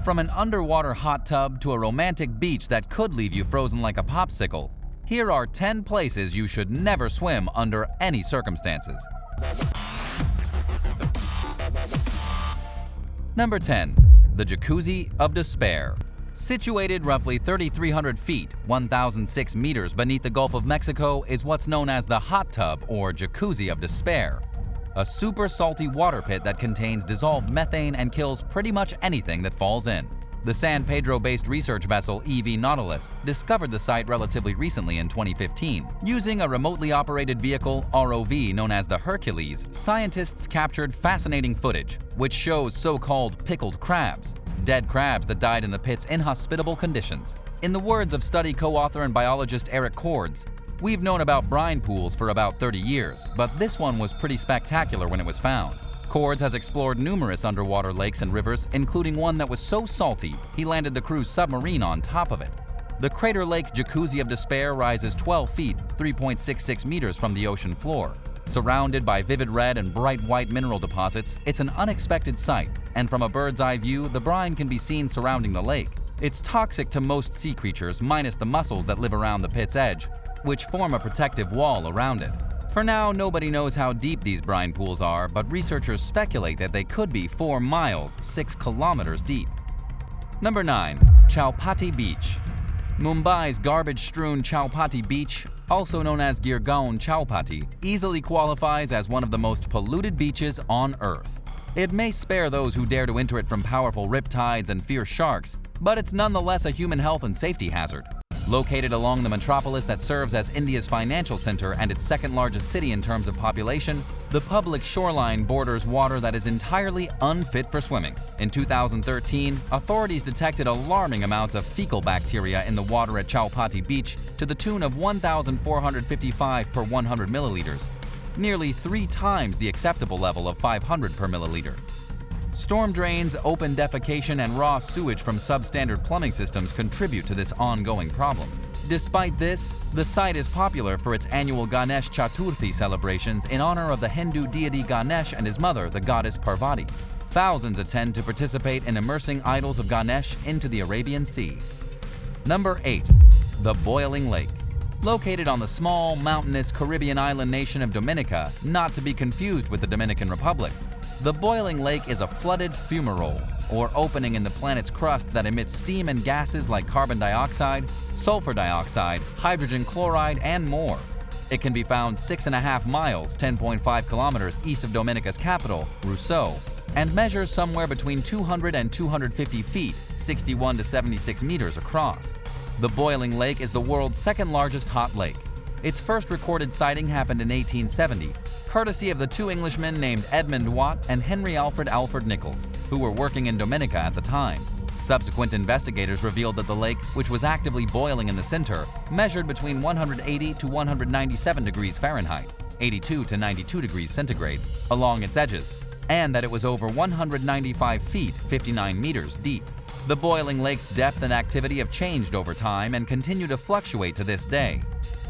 From an underwater hot tub to a romantic beach that could leave you frozen like a popsicle, here are 10 places you should never swim under any circumstances. Number 10. The Jacuzzi of Despair. Situated roughly 3,300 feet, 1,006 meters beneath the Gulf of Mexico is what's known as the hot tub or Jacuzzi of Despair. A super salty water pit that contains dissolved methane and kills pretty much anything that falls in. The San Pedro-based research vessel EV Nautilus discovered the site relatively recently in 2015. Using a remotely operated vehicle, ROV, known as the Hercules, scientists captured fascinating footage, which shows so-called pickled crabs, dead crabs that died in the pit's inhospitable conditions. In the words of study co-author and biologist Eric Cords, "We've known about brine pools for about 30 years, but this one was pretty spectacular when it was found." Cords has explored numerous underwater lakes and rivers, including one that was so salty he landed the crew's submarine on top of it. The Crater Lake Jacuzzi of Despair rises 12 feet, 3.66 meters from the ocean floor. Surrounded by vivid red and bright white mineral deposits, it's an unexpected sight, and from a bird's eye view, the brine can be seen surrounding the lake. It's toxic to most sea creatures, minus the mussels that live around the pit's edge, which form a protective wall around it. For now, nobody knows how deep these brine pools are, but researchers speculate that they could be 4 miles, 6 kilometers deep. Number 9. Chowpatty Beach. Mumbai's garbage-strewn Chowpatty Beach, also known as Girgaon Chowpatty, easily qualifies as one of the most polluted beaches on Earth. It may spare those who dare to enter it from powerful riptides and fierce sharks, but it's nonetheless a human health and safety hazard. Located along the metropolis that serves as India's financial center and its second-largest city in terms of population, the public shoreline borders water that is entirely unfit for swimming. In 2013, authorities detected alarming amounts of fecal bacteria in the water at Chowpatty Beach to the tune of 1,455 per 100 milliliters, nearly 3 times the acceptable level of 500 per milliliter. Storm drains, open defecation, and raw sewage from substandard plumbing systems contribute to this ongoing problem. Despite this, the site is popular for its annual Ganesh Chaturthi celebrations in honor of the Hindu deity Ganesh and his mother, the goddess Parvati. Thousands attend to participate in immersing idols of Ganesh into the Arabian Sea. Number 8. The Boiling Lake. Located on the small, mountainous Caribbean island nation of Dominica, not to be confused with the Dominican Republic, the Boiling Lake is a flooded fumarole, or opening in the planet's crust that emits steam and gases like carbon dioxide, sulfur dioxide, hydrogen chloride, and more. It can be found 6.5 miles, 10.5 kilometers east of Dominica's capital, Rousseau, and measures somewhere between 200 and 250 feet, 61 to 76 meters across. The Boiling Lake is the world's second-largest hot lake. Its first recorded sighting happened in 1870, courtesy of the 2 Englishmen named Edmund Watt and Henry Alfred Nichols, who were working in Dominica at the time. Subsequent investigators revealed that the lake, which was actively boiling in the center, measured between 180 to 197 degrees Fahrenheit, 82 to 92 degrees centigrade, along its edges, and that it was over 195 feet, 59 meters deep. The Boiling Lake's depth and activity have changed over time and continue to fluctuate to this day.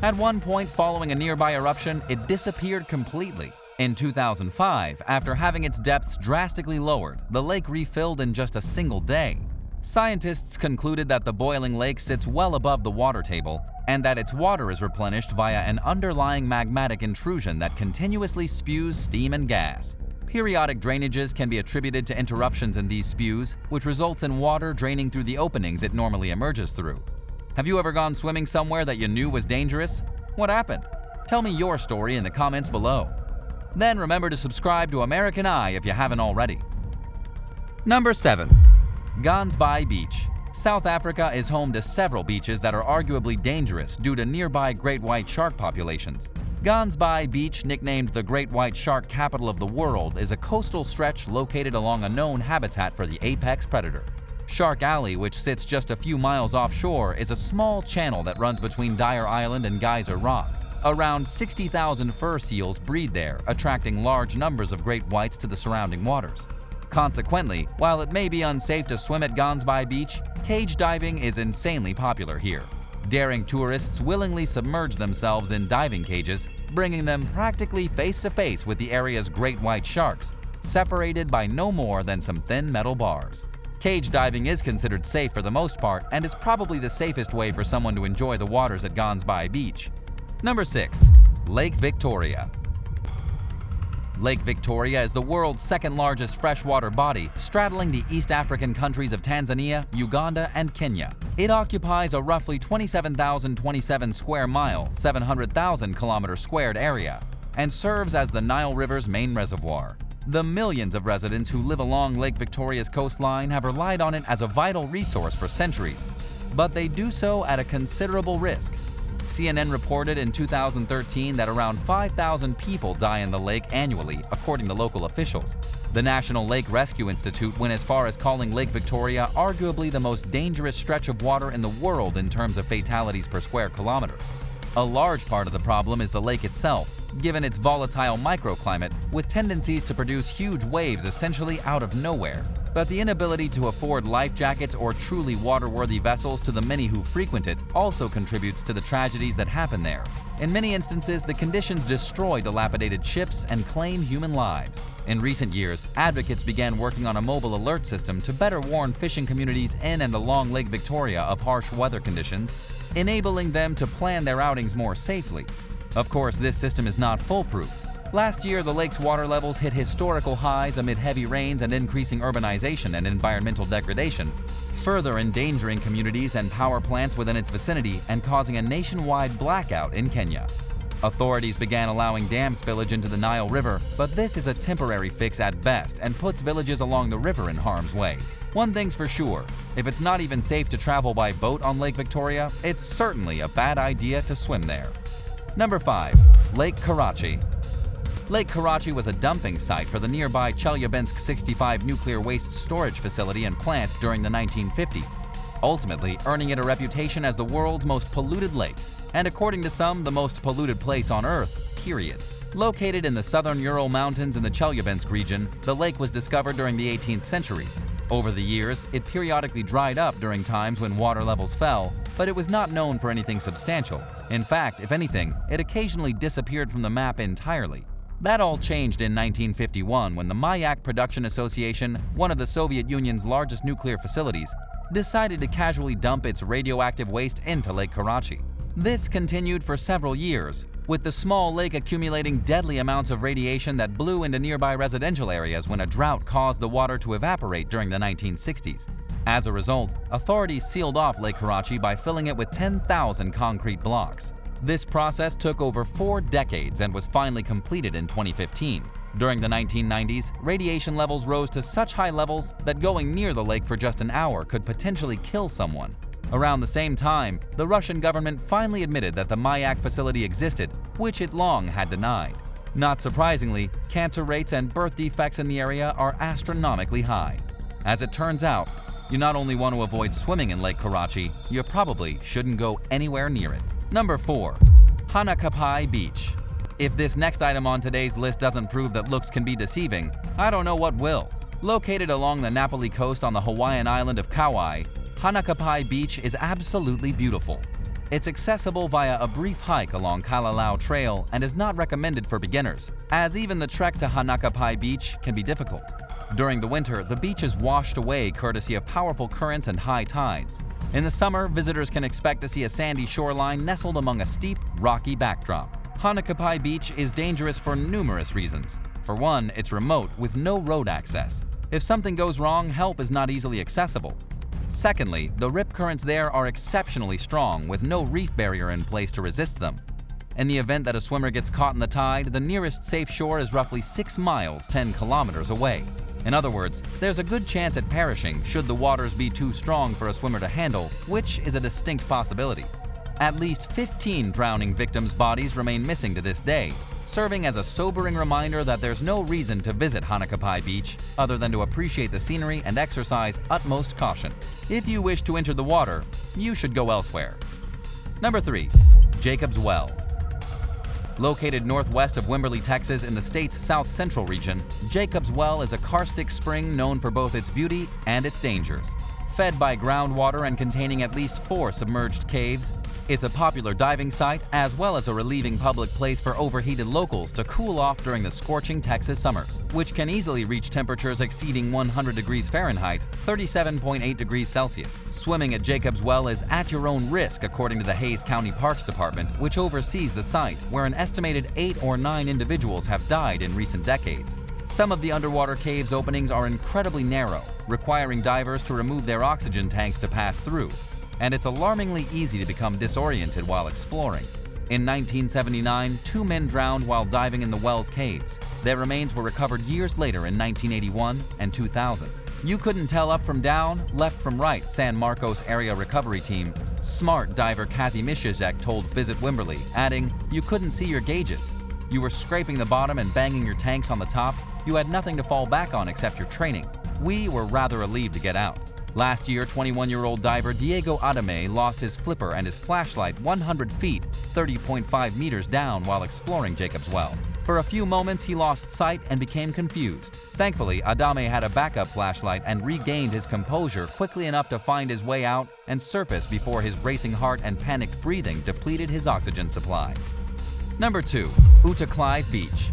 At one point following a nearby eruption, it disappeared completely. In 2005, after having its depths drastically lowered, the lake refilled in just a single day. Scientists concluded that the Boiling Lake sits well above the water table and that its water is replenished via an underlying magmatic intrusion that continuously spews steam and gas. Periodic drainages can be attributed to interruptions in these spews, which results in water draining through the openings it normally emerges through. Have you ever gone swimming somewhere that you knew was dangerous? What happened? Tell me your story in the comments below. Then remember to subscribe to American Eye if you haven't already. Number 7. Gansbaai Beach. South Africa is home to several beaches that are arguably dangerous due to nearby great white shark populations. Gansbaai Beach, nicknamed the Great White Shark Capital of the World, is a coastal stretch located along a known habitat for the apex predator. Shark Alley, which sits just a few miles offshore, is a small channel that runs between Dyer Island and Geyser Rock. Around 60,000 fur seals breed there, attracting large numbers of great whites to the surrounding waters. Consequently, while it may be unsafe to swim at Gansbaai Beach, cage diving is insanely popular here. Daring tourists willingly submerge themselves in diving cages, bringing them practically face-to-face with the area's great white sharks, separated by no more than some thin metal bars. Cage diving is considered safe for the most part and is probably the safest way for someone to enjoy the waters at Gansbaai Beach. Number 6. Lake Victoria. Lake Victoria is the world's second largest freshwater body, straddling the East African countries of Tanzania, Uganda, and Kenya. It occupies a roughly 27,027 square mile, 700,000 kilometers squared area, and serves as the Nile River's main reservoir. The millions of residents who live along Lake Victoria's coastline have relied on it as a vital resource for centuries, but they do so at a considerable risk. CNN reported in 2013 that around 5,000 people die in the lake annually, according to local officials. The National Lake Rescue Institute went as far as calling Lake Victoria arguably the most dangerous stretch of water in the world in terms of fatalities per square kilometer. A large part of the problem is the lake itself, given its volatile microclimate with tendencies to produce huge waves essentially out of nowhere. But the inability to afford life jackets or truly water-worthy vessels to the many who frequent it also contributes to the tragedies that happen there. In many instances, the conditions destroy dilapidated ships and claim human lives. In recent years, advocates began working on a mobile alert system to better warn fishing communities in and along Lake Victoria of harsh weather conditions, enabling them to plan their outings more safely. Of course, this system is not foolproof. Last year, the lake's water levels hit historical highs amid heavy rains and increasing urbanization and environmental degradation, further endangering communities and power plants within its vicinity and causing a nationwide blackout in Kenya. Authorities began allowing dam spillage into the Nile River, but this is a temporary fix at best and puts villages along the river in harm's way. One thing's for sure, if it's not even safe to travel by boat on Lake Victoria, it's certainly a bad idea to swim there. Number 5. Lake Karachay. Lake Karachay was a dumping site for the nearby Chelyabinsk 65 nuclear waste storage facility and plant during the 1950s, ultimately earning it a reputation as the world's most polluted lake, and according to some, the most polluted place on Earth, period. Located in the southern Ural Mountains in the Chelyabinsk region, the lake was discovered during the 18th century. Over the years, it periodically dried up during times when water levels fell, but it was not known for anything substantial. In fact, if anything, it occasionally disappeared from the map entirely. That all changed in 1951 when the Mayak Production Association, one of the Soviet Union's largest nuclear facilities, decided to casually dump its radioactive waste into Lake Karachay. This continued for several years, with the small lake accumulating deadly amounts of radiation that blew into nearby residential areas when a drought caused the water to evaporate during the 1960s. As a result, authorities sealed off Lake Karachay by filling it with 10,000 concrete blocks. This process took over 4 decades and was finally completed in 2015. During the 1990s, radiation levels rose to such high levels that going near the lake for just an hour could potentially kill someone. Around the same time, the Russian government finally admitted that the Mayak facility existed, which it long had denied. Not surprisingly, cancer rates and birth defects in the area are astronomically high. As it turns out, you not only want to avoid swimming in Lake Karachay, you probably shouldn't go anywhere near it. Number 4. Hanakapiai Beach. If this next item on today's list doesn't prove that looks can be deceiving, I don't know what will. Located along the Napoli coast on the Hawaiian island of Kauai, Hanakapiai Beach is absolutely beautiful. It's accessible via a brief hike along Kalalau Trail and is not recommended for beginners, as even the trek to Hanakapiai Beach can be difficult. During the winter, the beach is washed away courtesy of powerful currents and high tides. In the summer, visitors can expect to see a sandy shoreline nestled among a steep, rocky backdrop. Hanakapiai Beach is dangerous for numerous reasons. For one, it's remote with no road access. If something goes wrong, help is not easily accessible. Secondly, the rip currents there are exceptionally strong with no reef barrier in place to resist them. In the event that a swimmer gets caught in the tide, the nearest safe shore is roughly 6 miles, 10 kilometers away. In other words, there's a good chance at perishing should the waters be too strong for a swimmer to handle, which is a distinct possibility. At least 15 drowning victims' bodies remain missing to this day, serving as a sobering reminder that there's no reason to visit Hanakapiai Beach other than to appreciate the scenery and exercise utmost caution. If you wish to enter the water, you should go elsewhere. Number 3. Jacob's Well. Located northwest of Wimberley, Texas in the state's south-central region, Jacob's Well is a karstic spring known for both its beauty and its dangers. Fed by groundwater and containing at least 4 submerged caves, It's a popular diving site as well as a relieving public place for overheated locals to cool off during the scorching Texas summers, which can easily reach temperatures exceeding 100 degrees Fahrenheit, 37.8 degrees Celsius. Swimming at Jacob's Well is at your own risk, according to the Hays County Parks Department, which oversees the site, where an estimated 8 or 9 individuals have died in recent decades. Some of the underwater caves openings are incredibly narrow, requiring divers to remove their oxygen tanks to pass through, and it's alarmingly easy to become disoriented while exploring. In 1979, 2 men drowned while diving in the well's caves. Their remains were recovered years later in 1981 and 2000. You couldn't tell up from down, left from right, San Marcos Area Recovery Team. Smart diver Kathy Mishizek told Visit Wimberley, adding, "You couldn't see your gauges. You were scraping the bottom and banging your tanks on the top. You had nothing to fall back on except your training. We were rather relieved to get out." Last year, 21-year-old diver Diego Adame lost his flipper and his flashlight 100 feet, 30.5 meters down while exploring Jacob's Well. For a few moments, he lost sight and became confused. Thankfully, Adame had a backup flashlight and regained his composure quickly enough to find his way out and surface before his racing heart and panicked breathing depleted his oxygen supply. Number 2. Uttakleiv Beach.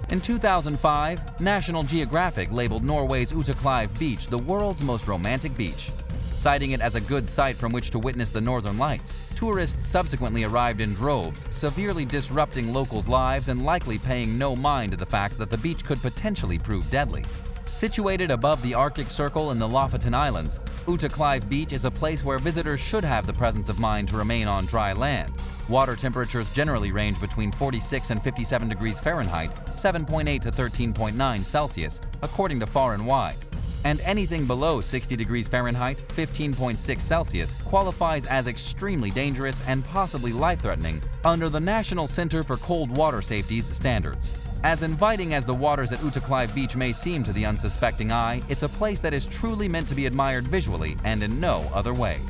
In 2005, National Geographic labeled Norway's Uttakleiv Beach the world's most romantic beach, citing it as a good site from which to witness the northern lights. Tourists subsequently arrived in droves, severely disrupting locals' lives and likely paying no mind to the fact that the beach could potentially prove deadly. Situated above the Arctic Circle in the Lofoten Islands, Uttakleiv Beach is a place where visitors should have the presence of mind to remain on dry land. Water temperatures generally range between 46 and 57 degrees Fahrenheit, 7.8 to 13.9 Celsius, according to Far and Wide. And anything below 60 degrees Fahrenheit, 15.6 Celsius, qualifies as extremely dangerous and possibly life-threatening under the National Center for Cold Water Safety's standards. As inviting as the waters at Uttakleiv Beach may seem to the unsuspecting eye, it's a place that is truly meant to be admired visually and in no other way.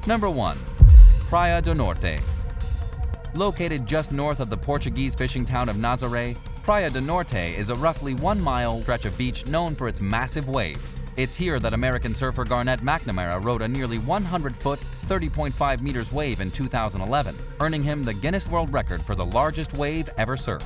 Number 1. Praia do Norte. Located just north of the Portuguese fishing town of Nazaré, Praia do Norte is a roughly 1-mile stretch of beach known for its massive waves. It's here that American surfer Garnett McNamara rode a nearly 100-foot, 30.5 meters wave in 2011, earning him the Guinness World Record for the largest wave ever surfed.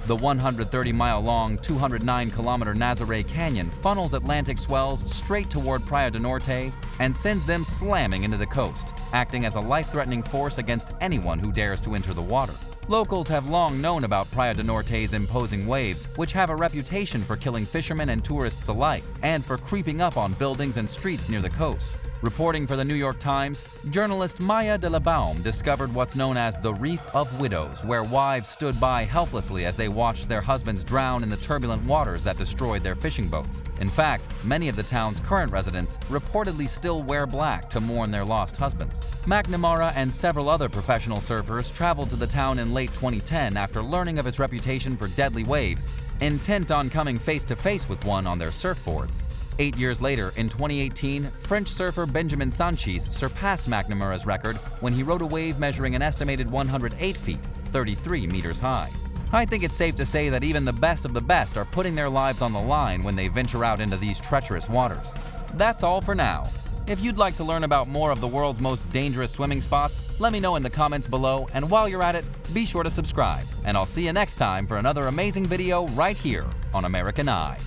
The 130-mile-long, 209-kilometer Nazaré Canyon funnels Atlantic swells straight toward Praia do Norte and sends them slamming into the coast, acting as a life-threatening force against anyone who dares to enter the water. Locals have long known about Praia do Norte's imposing waves, which have a reputation for killing fishermen and tourists alike, and for creeping up on buildings and streets near the coast. Reporting for the New York Times, journalist Maya de la Baum discovered what's known as the Reef of Widows, where wives stood by helplessly as they watched their husbands drown in the turbulent waters that destroyed their fishing boats. In fact, many of the town's current residents reportedly still wear black to mourn their lost husbands. McNamara and several other professional surfers traveled to the town in late 2010 after learning of its reputation for deadly waves, intent on coming face-to-face with one on their surfboards. 8 years later, in 2018, French surfer Benjamin Sanchis surpassed McNamara's record when he rode a wave measuring an estimated 108 feet, 33 meters high. I think it's safe to say that even the best of the best are putting their lives on the line when they venture out into these treacherous waters. That's all for now. If you'd like to learn about more of the world's most dangerous swimming spots, let me know in the comments below, and while you're at it, be sure to subscribe. And I'll see you next time for another amazing video right here on American Eye.